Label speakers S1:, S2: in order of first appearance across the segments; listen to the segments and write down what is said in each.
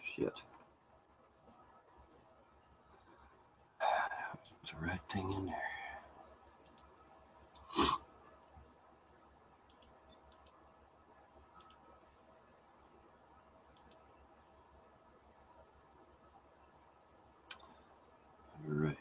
S1: Shit. Put the right thing in there. All right.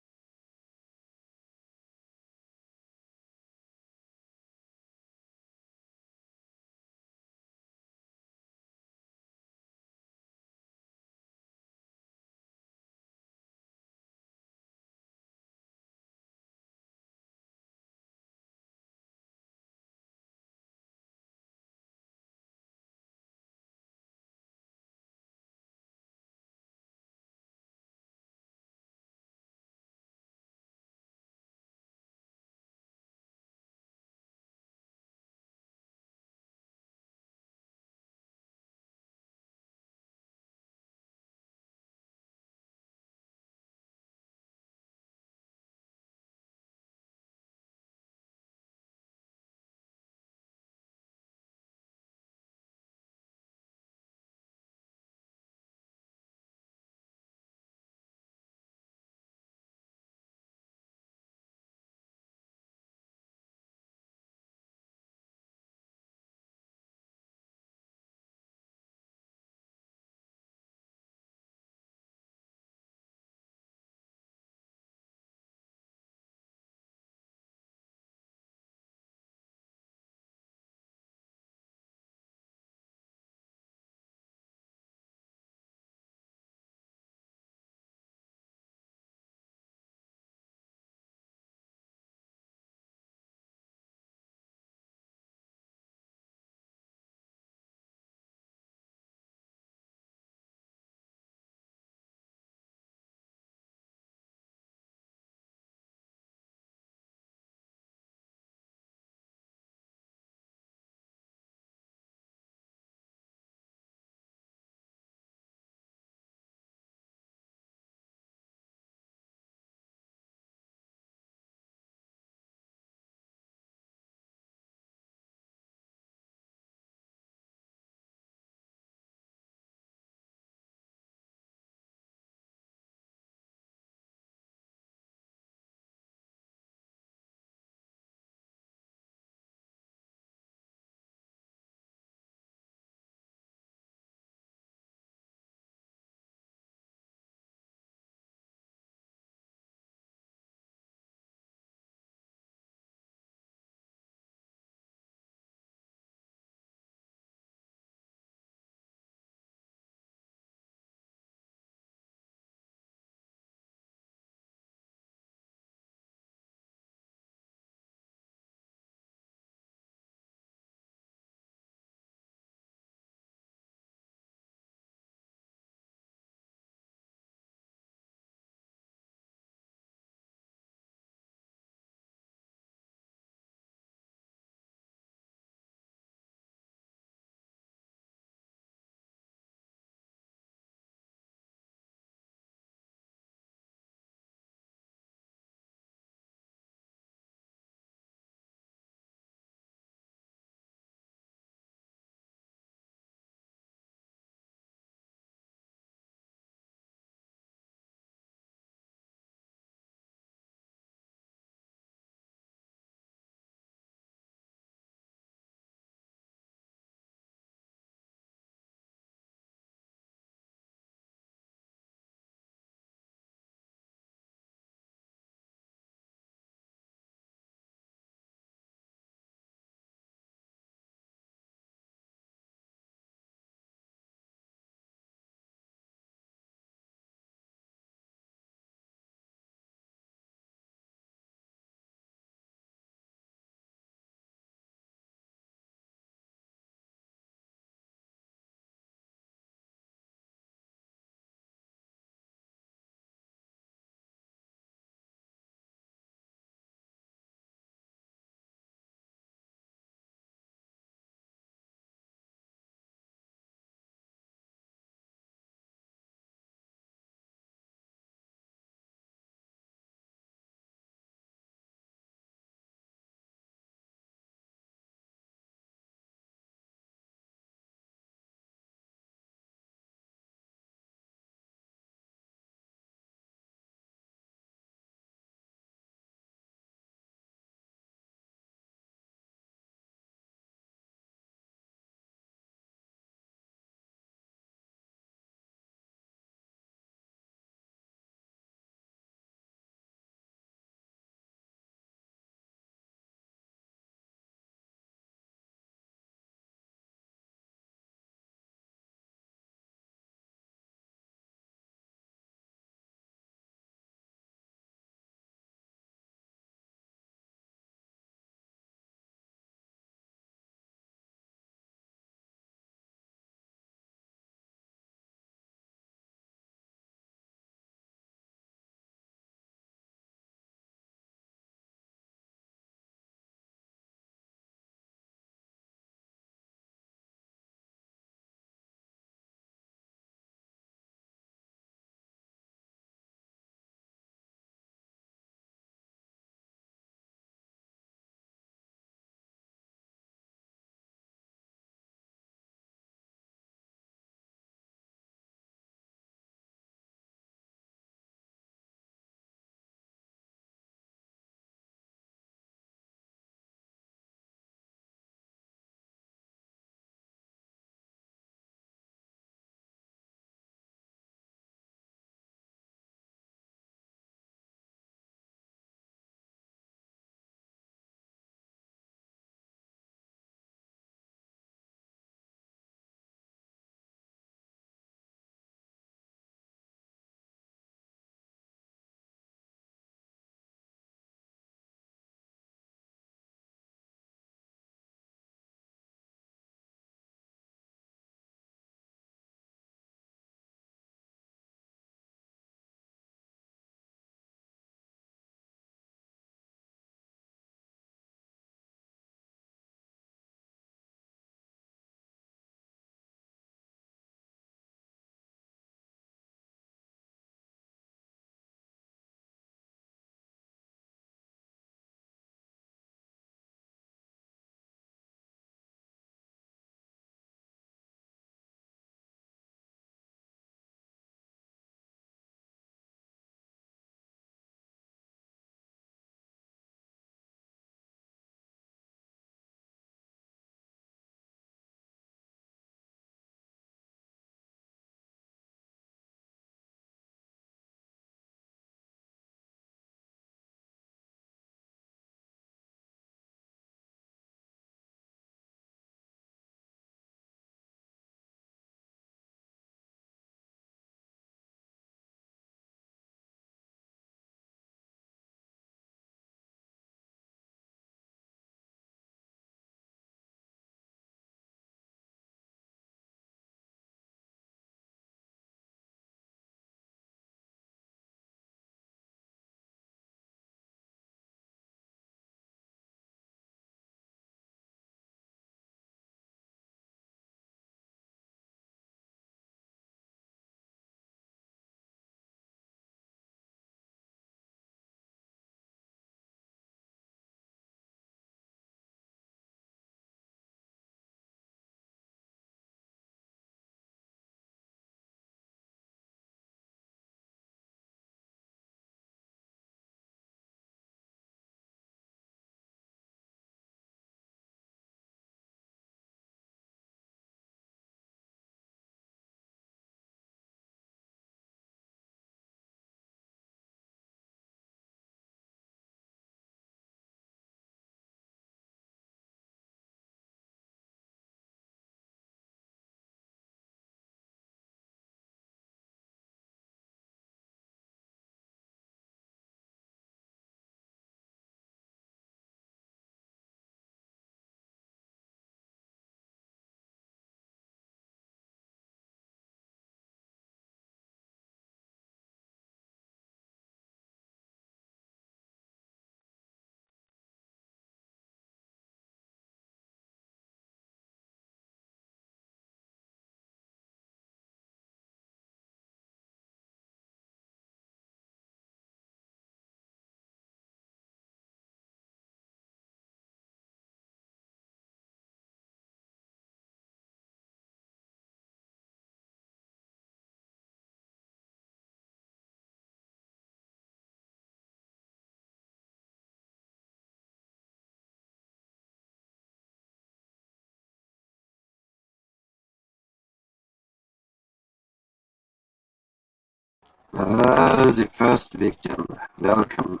S1: The first victim. Welcome.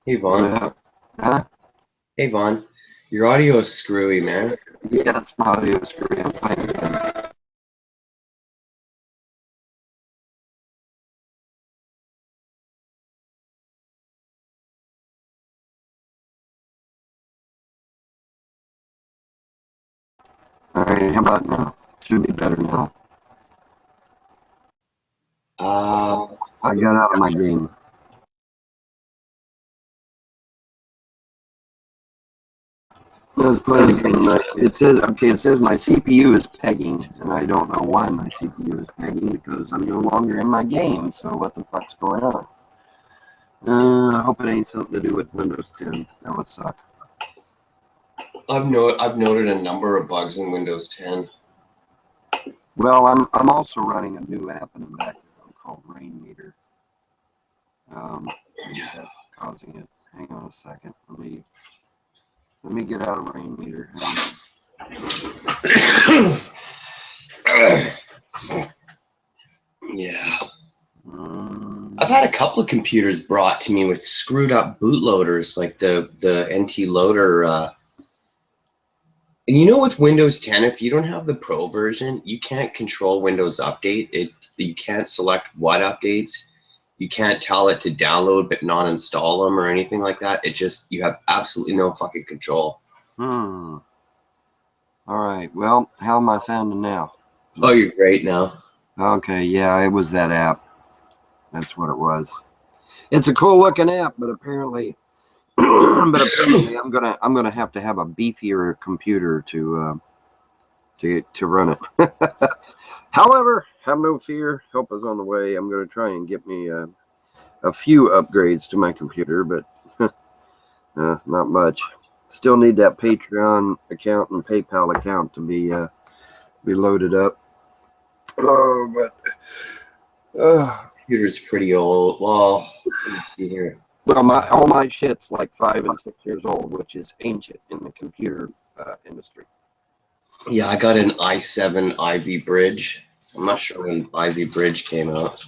S2: Hey Vaughn.
S1: Huh?
S2: Hey Vaughn. Your audio is screwy, man.
S1: Yeah, it's my audio screwed. I'm playing again. Alright, how about now? Should be better now. I got out of my game. I was playing a game. It says my CPU is pegging, and I don't know why my CPU is pegging because I'm no longer in my game. So what the fuck's going on? I hope it ain't something to do with Windows 10. That would suck.
S2: I've noted a number of bugs in Windows 10.
S1: Well, I'm also running a new app in the background called Rain Meter. Maybe that's causing it. Hang on a second. Let me get out of Rain Meter.
S2: Yeah. I've had a couple of computers brought to me with screwed up bootloaders, like the NT loader. And you know, with Windows 10, if you don't have the Pro version, you can't control Windows Update. You can't select what updates. You can't tell it to download but not install them or anything like that. You have absolutely no fucking control.
S1: All right. Well, how am I sounding now?
S2: Oh, you're great now.
S1: Okay. Yeah, it was that app. That's what it was. It's a cool looking app, but apparently, I'm gonna have to have a beefier computer to run it. However, have no fear. Help is on the way. I'm gonna try and get me a few upgrades to my computer, but not much. Still need that Patreon account and PayPal account to be loaded up. Oh, but
S2: Computer's pretty old. Well, let me see here.
S1: Well, all my shit's like 5 and 6 years old, which is ancient in the computer industry.
S2: Yeah, I got an i7 Ivy Bridge. I'm not sure when Ivy Bridge came out.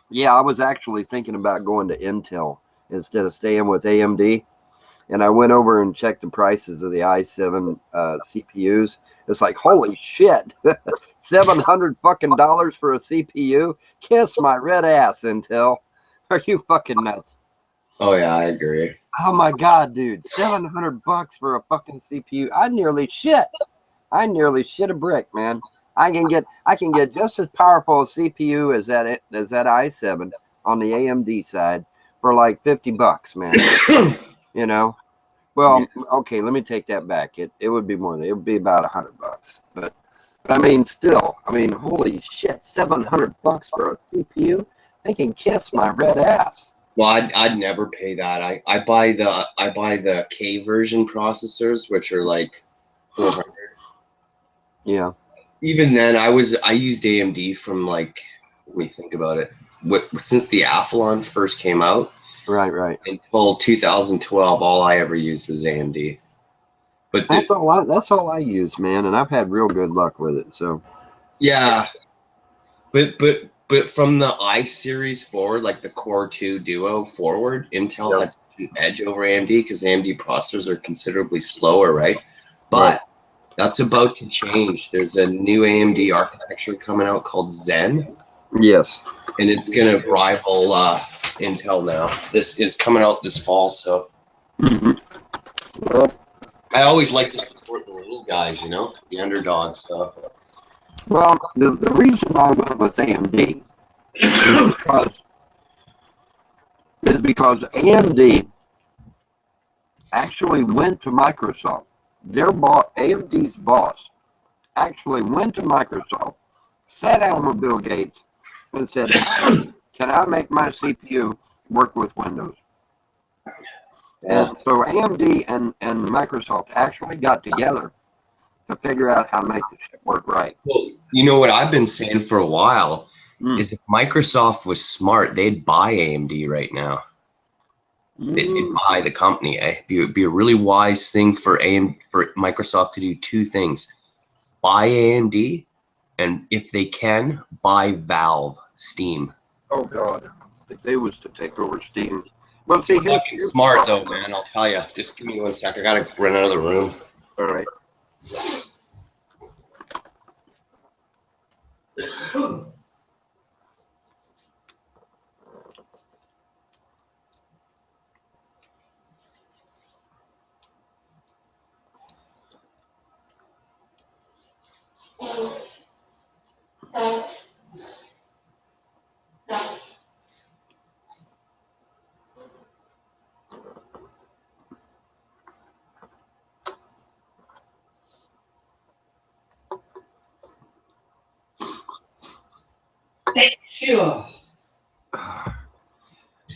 S1: Yeah, I was actually thinking about going to Intel instead of staying with AMD. And I went over and checked the prices of the i7 CPUs. It's like, holy shit, $700 fucking dollars for a CPU? Kiss my red ass, Intel. Are you fucking nuts?
S2: Oh yeah, I agree.
S1: Oh my god, dude, $700 for a fucking CPU. I nearly shit a brick, man. I can get just as powerful a CPU as that i7 on the AMD side for like $50, man. You know? Well, okay, let me take that back. It would be more than it would be about $100. But I mean, still, holy shit, $700 for a CPU? They can kiss my red ass.
S2: Well, I'd never pay that. I buy the K version processors, which are like 400.
S1: Yeah.
S2: Even then, I used AMD from like, let me think about it. Since the Athlon first came out,
S1: Right.
S2: until 2012, all I ever used was AMD. But
S1: that's all I use, man, and I've had real good luck with it. So
S2: yeah, but from the I series forward, like the Core 2 Duo forward, Intel had an edge over AMD because AMD processors are considerably slower, right? But that's about to change. There's a new AMD architecture coming out called Zen.
S1: Yes.
S2: And it's going to rival Intel now. This is coming out this fall, so.
S1: Well,
S2: I always like to support the little guys, the underdog stuff.
S1: Well, the reason I went with AMD is because AMD actually went to Microsoft. AMD's boss actually went to Microsoft, sat down with Bill Gates, and said, "Can I make my CPU work with Windows?" Yeah. And so AMD and Microsoft actually got together to figure out how to make the shit work right.
S2: Well, you know what I've been saying for a while is if Microsoft was smart, they'd buy AMD right now. They'd buy the company. It'd be a really wise thing for Microsoft to do two things: buy AMD and if they can, buy Valve Steam.
S1: Oh God, if they was to take over Steam. Well, see, here's
S2: Smart though, man. I'll tell you. Just give me 1 sec. I gotta run out of the room.
S1: All right.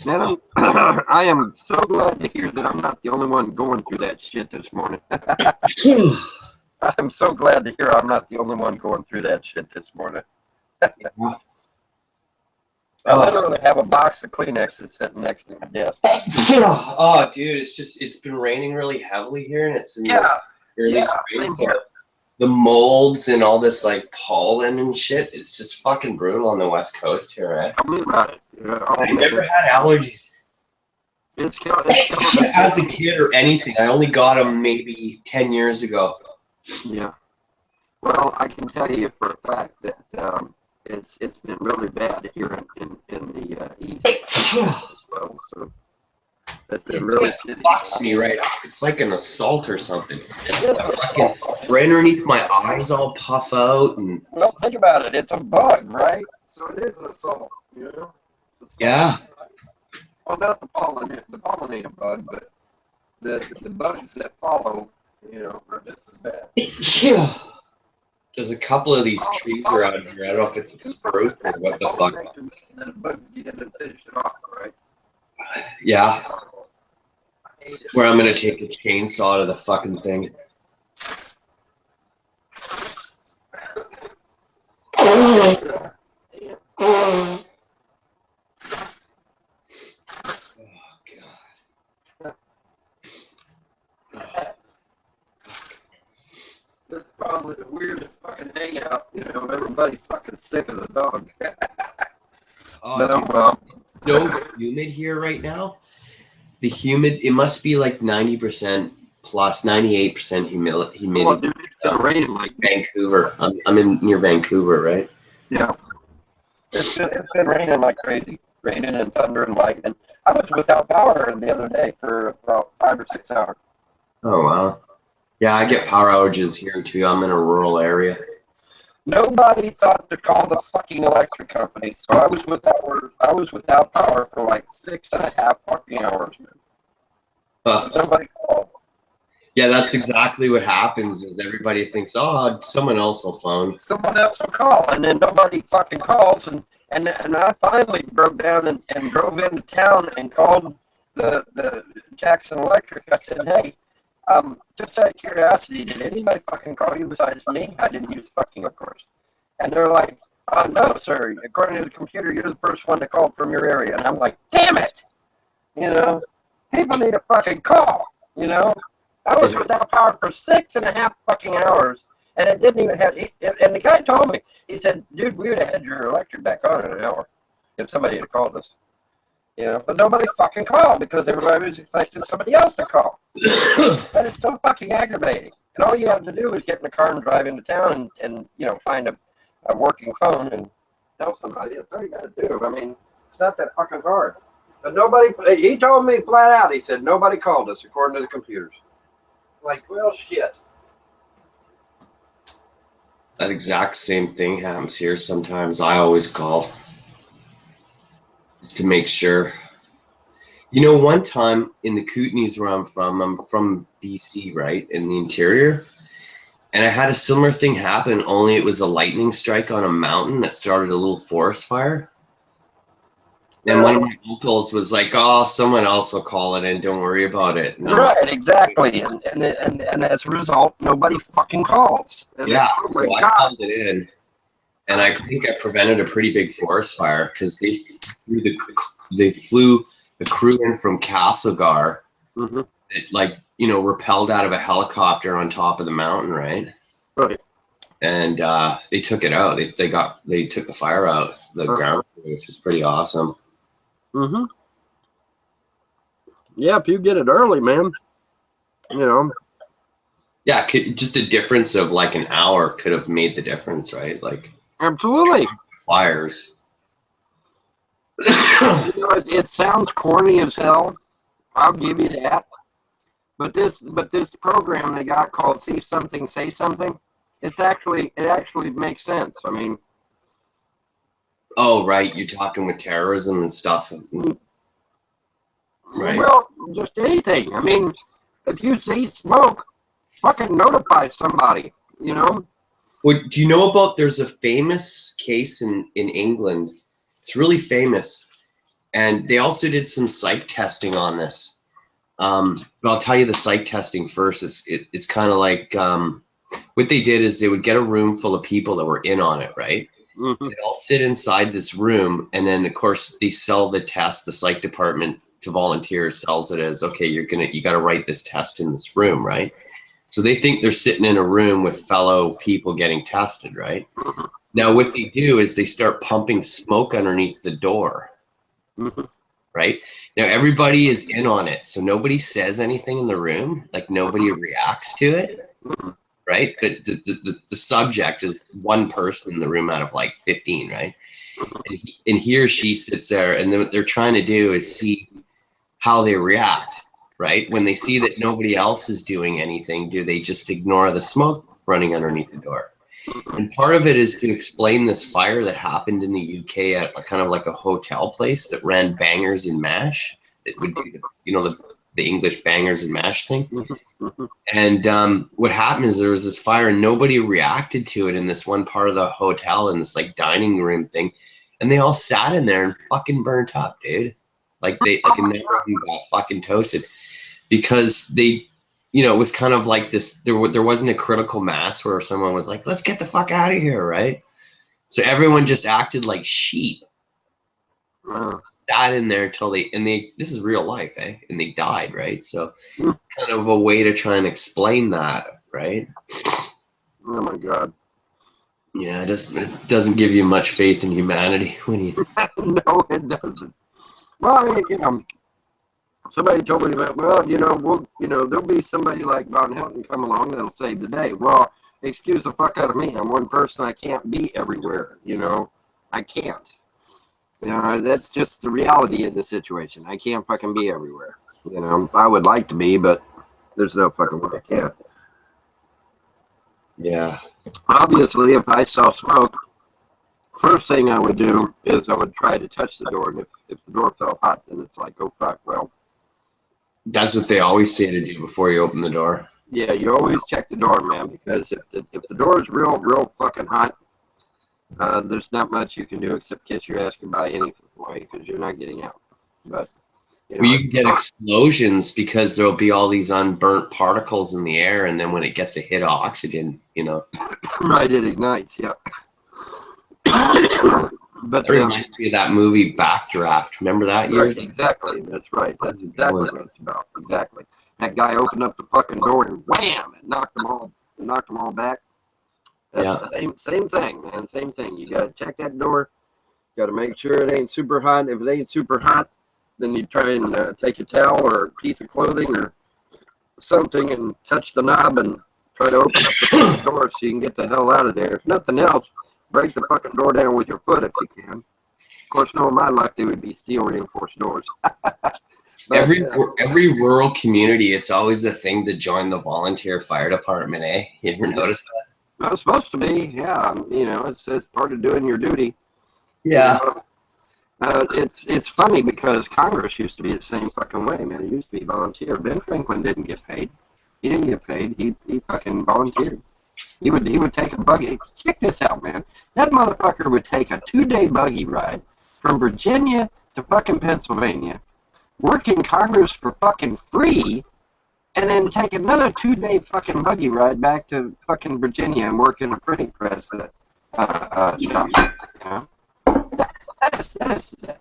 S1: Man, I am so glad to hear that I'm not the only one going through that shit this morning. I'm so glad to hear I'm not the only one going through that shit this morning. I literally have a box of Kleenex that's sitting next to my desk.
S2: Oh, dude, it's been raining really heavily here, and it's in the early spring. So the molds and all this like pollen and shit, it's just fucking brutal on the West Coast here, right?
S1: Tell me about it.
S2: I never had allergies.
S1: It's killing
S2: As a kid or anything. I only got them maybe 10 years ago.
S1: Yeah. Well, I can tell you for a fact that it's been really bad here in the east as well. So it really
S2: fucks me right up. It's like an assault or something. Right underneath my eyes all puff out. And
S1: well, think about it. It's a bug, right? So it is an assault, you know?
S2: Yeah.
S1: Well, not the pollen. The pollen ain't a bug, but the bugs that follow, you know, are just as bad.
S2: Yeah. There's a couple of these trees around here. I don't know if it's a spruce or what the fuck.
S1: The bugs get in and finish it off, right?
S2: Yeah. Where I'm gonna take a chainsaw to the fucking thing. Oh God.
S1: That's probably the weirdest fucking hangout. You know, everybody's fucking sick as a dog.
S2: Oh, so humid here right now. The humid, it must be like 90% plus 98% humidity.
S1: Oh, dude, it's been raining like
S2: Vancouver. I'm in near Vancouver, right?
S1: Yeah. It's been raining like crazy. Raining and thunder and lightning. I was without power the other day for about 5 or 6 hours.
S2: Oh wow. Yeah, I get power outages here too. I'm in a rural area.
S1: Nobody thought to call the fucking electric company, so I was without power for like 6.5 fucking hours, man. Somebody called.
S2: Yeah, that's exactly what happens. Is everybody thinks, oh, someone else will phone.
S1: Someone else will call, and then nobody fucking calls, and I finally broke down and drove into town and called the Jackson Electric. I said, hey, just out of curiosity, did anybody fucking call you besides me? I didn't use fucking, of course. And they're like, no, sir. According to the computer, you're the first one to call from your area. And I'm like, damn it! You know, people need a fucking call, you know? I was without power for 6.5 fucking hours, and it didn't even have, and the guy told me, he said, dude, we would have had your electric back on in an hour if somebody had called us. You know, but nobody fucking called because everybody was expecting somebody else to call. That is so fucking aggravating. And all you have to do is get in the car and drive into town and you know, find a working phone and tell somebody. That's all you got to do. I mean, it's not that fucking hard. But nobody, he told me flat out, he said, nobody called us according to the computers. Like, well, shit.
S2: That exact same thing happens here sometimes. I always call just to make sure. You know, one time in the Kootenays where I'm from BC, right, in the interior, and I had a similar thing happen, only it was a lightning strike on a mountain that started a little forest fire. And one of my uncles was like, oh, someone else will call it in, don't worry about it.
S1: Right, exactly. And as a result, nobody fucking calls. And
S2: yeah, so I called it in. And I think I prevented a pretty big forest fire because they flew the crew in from Castlegar.
S1: Mm-hmm.
S2: It, like, you know, rappelled out of a helicopter on top of the mountain, right?
S1: Right.
S2: and they took it out. They took the fire out the ground, which is pretty awesome.
S1: Mm-hmm. Yeah, if you get it early, man, you know.
S2: Yeah, just a difference of like an hour could have made the difference, right? Like,
S1: absolutely.
S2: Fires.
S1: You know, it sounds corny as hell. I'll give you that. But this program they got called "See Something, Say Something," it actually makes sense. I mean,
S2: oh right, you're talking with terrorism and stuff, right?
S1: Well, just anything. I mean, if you see smoke, fucking notify somebody. You know.
S2: Well, do you know about? There's a famous case in England. It's really famous, and they also did some psych testing on this. But I'll tell you the psych testing first. It's kind of like what they did is they would get a room full of people that were in on it, right?
S1: Mm-hmm.
S2: They all sit inside this room, and then of course they sell the test. The psych department to volunteers sells it as, okay, you got to write this test in this room, right? So they think they're sitting in a room with fellow people getting tested, right? Now what they do is they start pumping smoke underneath the door.
S1: Mm-hmm.
S2: Right? Now everybody is in on it, so nobody says anything in the room, like nobody reacts to it, right? But the subject is one person in the room out of like 15, right? And he or she sits there, and then what they're trying to do is see how they react, right? When they see that nobody else is doing anything, do they just ignore the smoke running underneath the door? And part of it is to explain this fire that happened in the UK at kind of like a hotel place that ran bangers and mash. That would do, the English bangers and mash thing. And what happened is there was this fire and nobody reacted to it in this one part of the hotel in this like dining room thing. And they all sat in there and fucking burnt up, dude. Like everyone got fucking toasted because they, it was kind of like this, there wasn't a critical mass where someone was like, let's get the fuck out of here, right? So everyone just acted like sheep. Sat in there until this is real life, eh? And they died, right? So kind of a way to try and explain that, right?
S1: Oh my God.
S2: Yeah, it doesn't give you much faith in humanity when you
S1: No, it doesn't. Well, I mean, somebody told me that, well, there'll be somebody like Von Houten come along that'll save the day. Well, excuse the fuck out of me. I'm one person. I can't be everywhere. I can't. That's just the reality of the situation. I can't fucking be everywhere. I would like to be, but there's no fucking way I can.
S2: Yeah.
S1: Obviously, if I saw smoke, first thing I would do is I would try to touch the door, and if the door felt hot, then it's like, oh fuck, well.
S2: That's what they always say to do before you open the door.
S1: Yeah, you always check the door, man, because if the door is real fucking hot, there's not much you can do except kiss your ass goodbye anyway, because you're not getting out. But
S2: you can get explosions because there'll be all these unburnt particles in the air, and then when it gets a hit of oxygen,
S1: right, it ignites. Yeah. But
S2: it reminds me of that movie Backdraft. Remember that?
S1: Right, exactly. That's right. That's exactly what it's about. Exactly. That guy opened up the fucking door and wham! It knocked them all back. That's the same thing, man. Same thing. You gotta check that door. Got to make sure it ain't super hot. If it ain't super hot, then you try and take a towel or a piece of clothing or something and touch the knob and try to open up the door so you can get the hell out of there. If nothing else, break the fucking door down with your foot if you can. Of course, knowing my luck, they would be steel reinforced doors. But,
S2: every rural community, it's always the thing to join the volunteer fire department, eh? You ever notice that?
S1: Well, it's supposed to be, yeah. It's part of doing your duty.
S2: Yeah.
S1: It's funny because Congress used to be the same fucking way, man. It used to be volunteer. Ben Franklin didn't get paid. He didn't get paid. He fucking volunteered. He would take a buggy. Check this out, man. That motherfucker would take a 2-day buggy ride from Virginia to fucking Pennsylvania, work in Congress for fucking free, and then take another 2-day fucking buggy ride back to fucking Virginia and work in a printing press shop.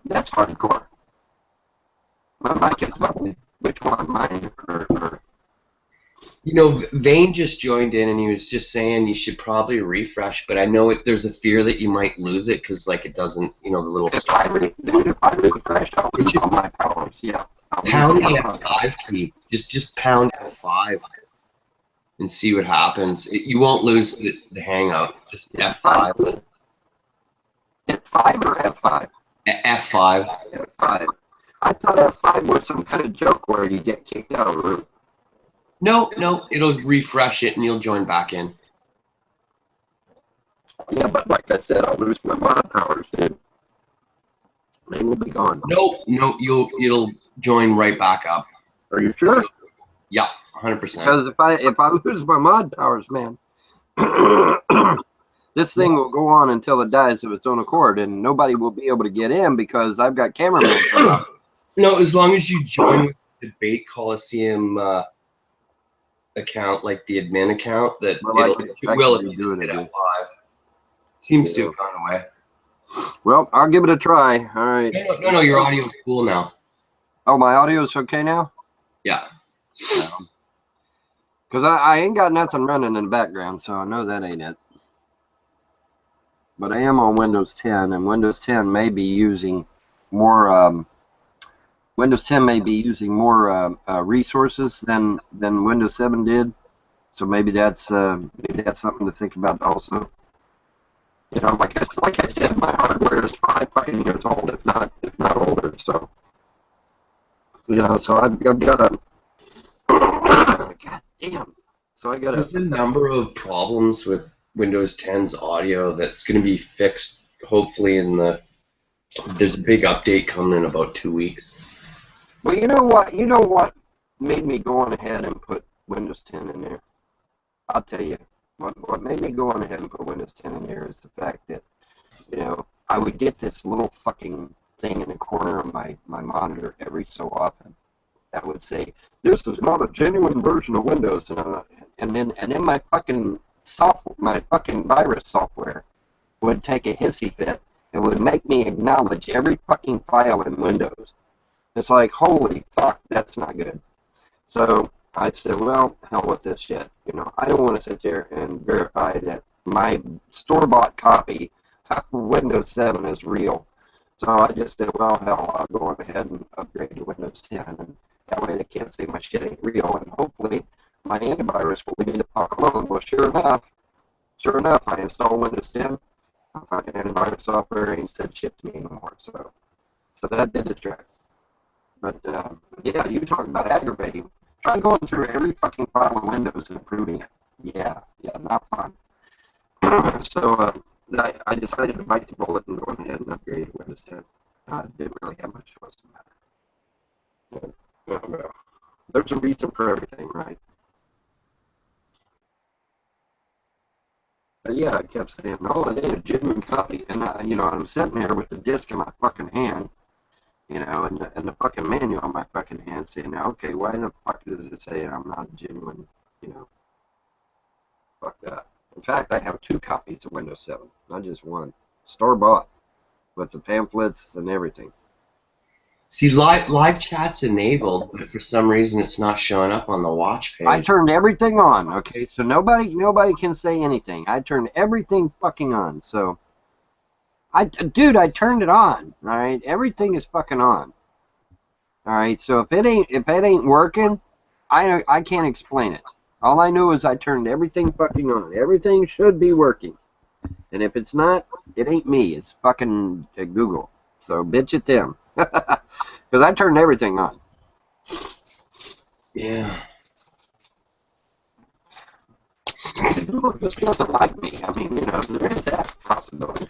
S1: That's hardcore. My mic is bubbly. Which one, mine or
S2: You know, Vane just joined in and he was just saying you should probably refresh, but I know there's a fear that you might lose it because like it doesn't, the little
S1: If I refresh, I'll lose all my powers. Yeah.
S2: pound the F5 key. Just pound F5 and see what happens. You won't lose the hangout. Just F5.
S1: F5 or F5?
S2: F5.
S1: F5. I thought F5 was some kind of joke where you get kicked out of a room.
S2: No, it'll refresh it and you'll join back in.
S1: Yeah, but like I said, I'll lose my mod powers, dude. They will be gone.
S2: No, it'll join right back up.
S1: Are you sure?
S2: Yeah, 100%.
S1: Because if I lose my mod powers, man, this thing will go on until it dies of its own accord, and nobody will be able to get in because I've got cameramen.
S2: No, as long as you join with the Debate Coliseum account, like the admin account, that it will if you just hit F5. Seems to have gone away.
S1: Well, I'll give it a try. All right.
S2: No, your audio's cool now.
S1: Oh, my audio's okay now?
S2: Yeah.
S1: Because I ain't got nothing running in the background, so I know that ain't it. But I am on Windows 10, and Windows 10 may be using more resources than Windows 7 did. So maybe that's something to think about also. You know, like I said, my hardware is 5 fucking years old, if not older. So, you know, so I've got a God damn. So I got
S2: There's a number of problems with Windows 10's audio that's going to be fixed. Hopefully, there's a big update coming in about 2 weeks.
S1: Well, you know what made me go on ahead and put Windows 10 in there. I'll tell you. What made me go on ahead and put Windows 10 in there is the fact that, you know, I would get this little fucking thing in the corner of my monitor every so often that would say, "This is not a genuine version of Windows," and then my fucking virus software would take a hissy fit and would make me acknowledge every fucking file in Windows. It's like, holy fuck, that's not good. So I said, well, hell with this shit. You know, I don't want to sit there and verify that my store-bought copy of Windows 7 is real. So I just said, well, hell, I'll go on ahead and upgrade to Windows 10, and that way they can't say my shit ain't real, and hopefully my antivirus will leave me the fuck alone. Well, sure enough, I installed Windows 10. I found an antivirus software, and he said shit to me anymore. So that did the trick. But yeah, you talk about aggravating. Try going through every fucking file of Windows and improving it. Yeah, not fun. So I decided to bite the bullet and go ahead and upgrade to Windows 10. I didn't really have much choice in that. Well, there's a reason for everything, right? But yeah, I kept saying, no, it ain't a genuine copy. And I'm sitting there with the disc in my fucking hand, you know, and the fucking manual on my fucking hand saying, okay, why the fuck does it say I'm not genuine, you know? Fuck that. In fact, I have 2 copies of Windows 7, not just one. Store-bought, with the pamphlets and everything.
S2: See, live chat's enabled, but for some reason it's not showing up on the watch page.
S1: I turned everything on, okay? So nobody can say anything. I turned everything fucking on, so... Dude, I turned it on, alright? Everything is fucking on. Alright, so if it ain't working, I can't explain it. All I know is I turned everything fucking on. Everything should be working. And if it's not, it ain't me. It's fucking Google. So bitch at them. Because I turned everything on.
S2: Yeah.
S1: Google just doesn't like me. I mean, you know, there is that possibility.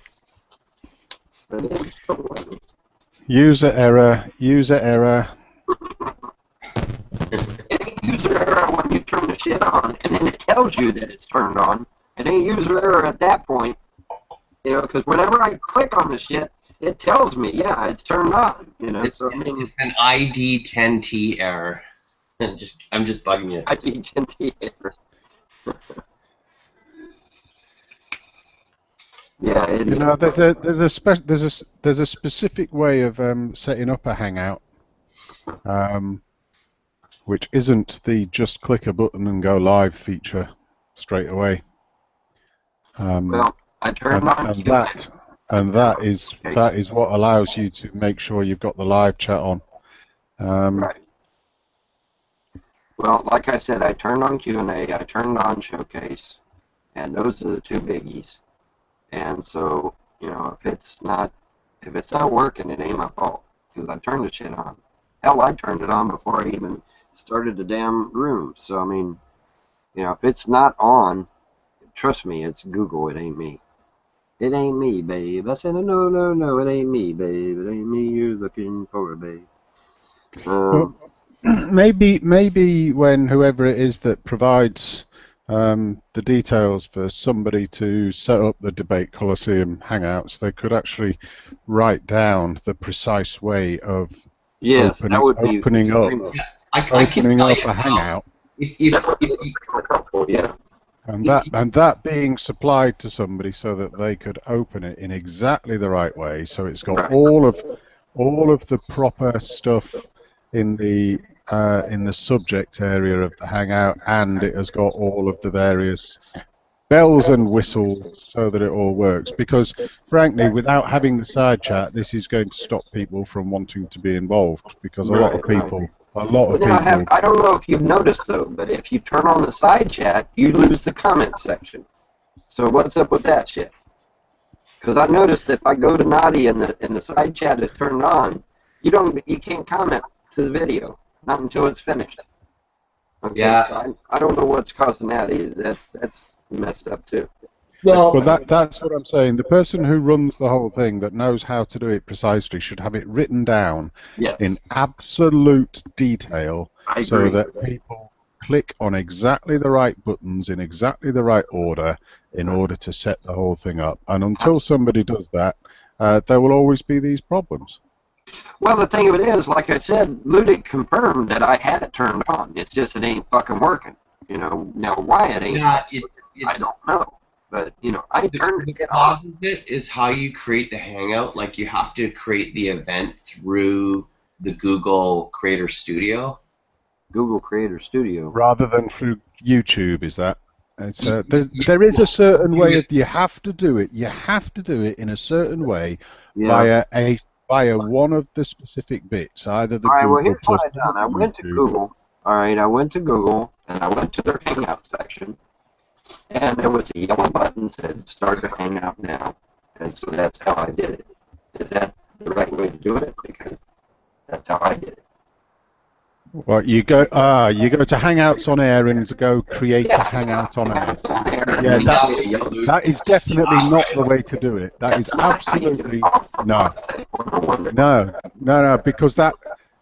S1: But they don't like me.
S3: User error. User error.
S1: It ain't user error when you turn the shit on, and then it tells you that it's turned on. It ain't user error at that point. You know, because whenever I click on the shit, it tells me, yeah, it's turned on. You know,
S2: It's an ID 10T error. I'm just bugging you.
S1: ID 10T error. Yeah,
S3: You know, there's a specific way of setting up a Hangout. which isn't the just click a button and go live feature straight away.
S1: Well, I turned on
S3: And
S1: Q&A.
S3: that is what allows you to make sure you've got the live chat on.
S1: Right. Well, like I said, I turned on Q&A, I turned on Showcase, and those are the two biggies. And so, you know, if it's not working, it ain't my fault, because I turned the shit on. Hell, I turned it on before I even started the damn room. So, I mean, you know, if it's not on, trust me, it's Google, it ain't me. It ain't me, babe. I said, no, no, no, it ain't me, babe. It ain't me you're looking for, babe.
S3: Well, maybe when whoever it is that provides the details for somebody to set up the Debate Coliseum Hangouts, they could actually write down the precise way of
S1: yes, that would be
S3: opening up a Hangout.
S1: Yeah.
S3: And that being supplied to somebody so that they could open it in exactly the right way, so it's got all of the proper stuff in the subject area of the Hangout, and it has got all of the various bells and whistles so that it all works. Because frankly, without having the side chat, this is going to stop people from wanting to be involved, because a lot of people. I
S1: don't know if you've noticed though, but if you turn on the side chat, you lose the comment section. So what's up with that shit? Because I noticed if I go to Nadia and the side chat is turned on, you can't comment to the video, not until it's finished. Okay,
S2: yeah.
S1: So I don't know what's causing that. That's messed up too.
S3: Well, that's what I'm saying. The person who runs the whole thing, that knows how to do it precisely, should have it written down in absolute detail, so that people click on exactly the right buttons in exactly the right order in order to set the whole thing up. And until somebody does that, there will always be these problems.
S1: Well, the thing of it is, like I said, Ludic confirmed that I had it turned on. It's just it ain't fucking working. You know, now why it ain't?
S2: Yeah,
S1: I don't know. But, you know, I turned it on.
S2: Cause of it is how you create the Hangout. Like, you have to create the event through the Google Creator Studio.
S1: Google Creator Studio.
S3: Rather than through YouTube, is that? It's there is a certain way of you have to do it. You have to do it in a certain way via one of the specific bits, either the Google Plus.
S1: What I done. I went to Google. All right, I went to Google and I went to their Hangout section. And there was a yellow button that said "Start a Hangout now," and so that's how I did it. Is that the right way to do it? Because that's how I did it.
S3: Well, you go to Hangouts on Air and go create a Hangout on Air. Yeah, that is definitely not the way to do it. That is absolutely no, because that.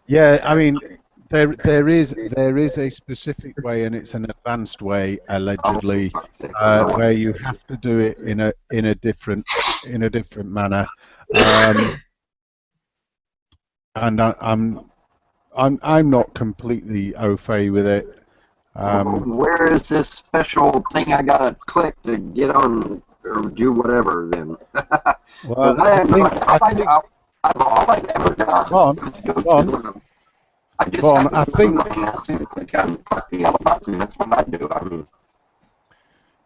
S3: Yeah, I mean. There is a specific way, and it's an advanced way, allegedly, where you have to do it in a different manner, and I'm not completely au fait with it.
S1: Where is this special thing I gotta click to get on or do whatever then?
S3: Well, I think
S1: all I've ever done is go to I think click the yellow button. That's what I do. I mean,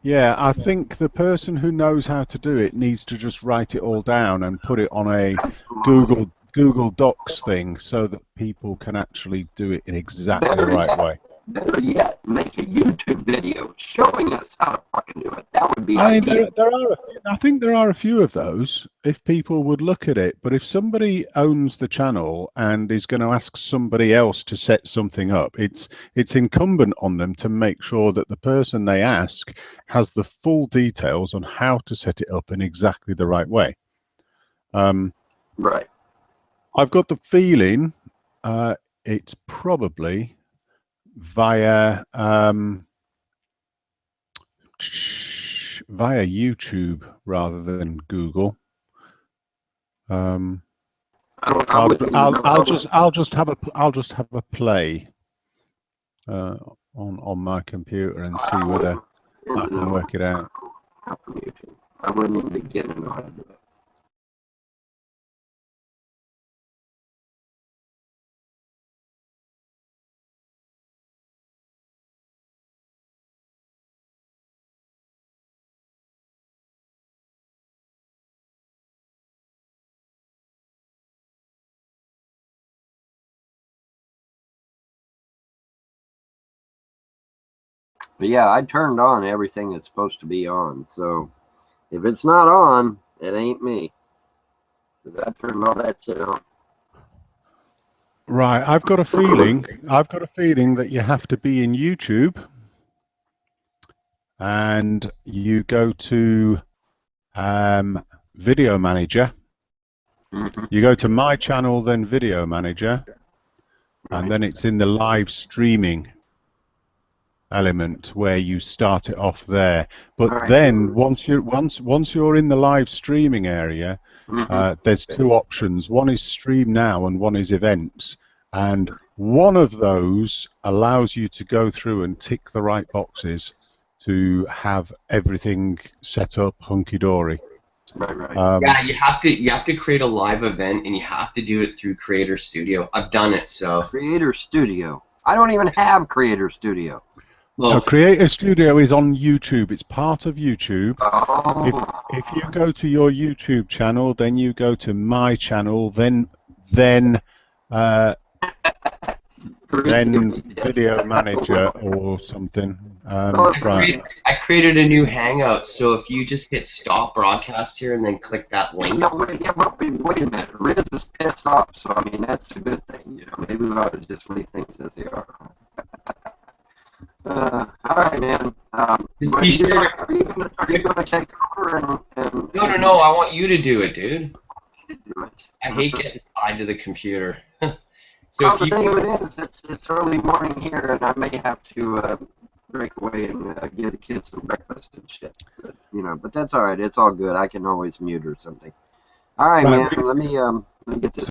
S3: yeah, I think the person who knows how to do it needs to just write it all down and put it on a Google Docs thing so that people can actually do it in exactly the right way.
S1: Better yet, make a YouTube video showing us how to fucking do it. That would be ideal.
S3: I think there are a few of those if people would look at it. But if somebody owns the channel and is going to ask somebody else to set something up, it's incumbent on them to make sure that the person they ask has the full details on how to set it up in exactly the right way.
S1: Right.
S3: I've got the feeling it's probably via YouTube rather than Google. I'll just have a play on my computer and see whether I can work it out.
S1: I wouldn't even begin to know how to do it. But yeah, I turned on everything that's supposed to be on. So if it's not on, it ain't me. 'Cause I turned all that shit on.
S3: Right, I've got a feeling that you have to be in YouTube, and you go to Video Manager.
S1: Mhm.
S3: You go to My Channel, then Video Manager, and
S1: Right.
S3: then it's in the live streaming element where you start it off there. But
S1: All right.
S3: then once you're in the live streaming area,
S1: Mhm.
S3: there's two options. One is Stream Now and one is Events. And one of those allows you to go through and tick the right boxes to have everything set up hunky-dory.
S1: Right.
S2: Yeah, you have to create a live event, and you have to do it through Creator Studio. I've done it, so
S1: Creator Studio. I don't even have Creator Studio.
S3: Now,
S2: well,
S3: Creator Studio is on YouTube. It's part of YouTube.
S1: Oh.
S3: If you go to your YouTube channel, then you go to My Channel, then uh, Video Manager or something. Right.
S2: I created a new Hangout, so if you just hit stop broadcast here and then click that link.
S1: No, wait a minute. Riz is pissed off, so I mean that's a good thing. You know, maybe we ought to just leave things as they are. All right, man.
S2: Just be sure to-
S1: Are you gonna take over and
S2: No, I want you to do it, dude.
S1: do it?
S2: I hate getting tied to the computer. So
S1: Well,
S2: if
S1: the
S2: you
S1: thing of it is, it's early morning here, and I may have to break away and get the kids some breakfast and shit. But, you know, but that's all right. It's all good. I can always mute or something. All right,
S3: Right.
S1: man. Let me get this.